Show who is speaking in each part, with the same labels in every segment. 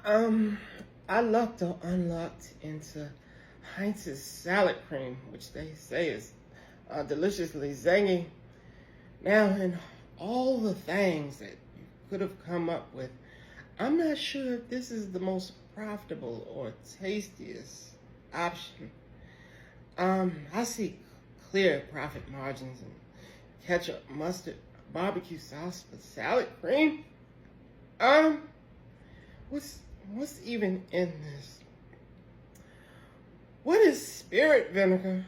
Speaker 1: Um, I locked or unlocked into Heinz's salad cream, which they say is deliciously zangy. Now, in all the things that you could have come up with, I'm not sure if this is the most profitable or tastiest option. I see clear profit margins in ketchup, mustard, barbecue sauce, but salad cream? Um, what's even in this? What is spirit vinegar?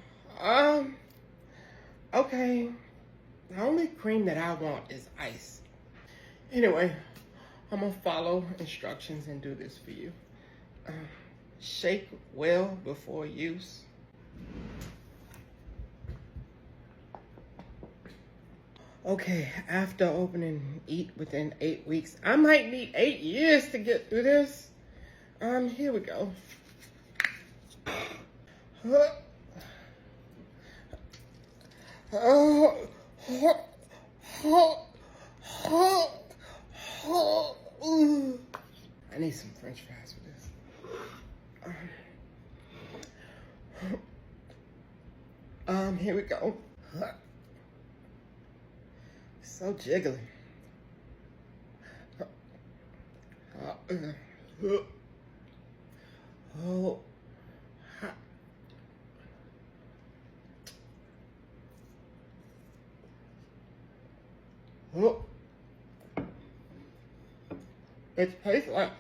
Speaker 1: Okay. The only cream that I want is ice. Anyway, I'm gonna follow instructions and do this for you. Shake well before use. Okay, after opening eat within 8 weeks. I might need 8 years to get through this. Here we go. I need some French fries for this. Here we go. So jiggly. Oh. Oh. It tastes like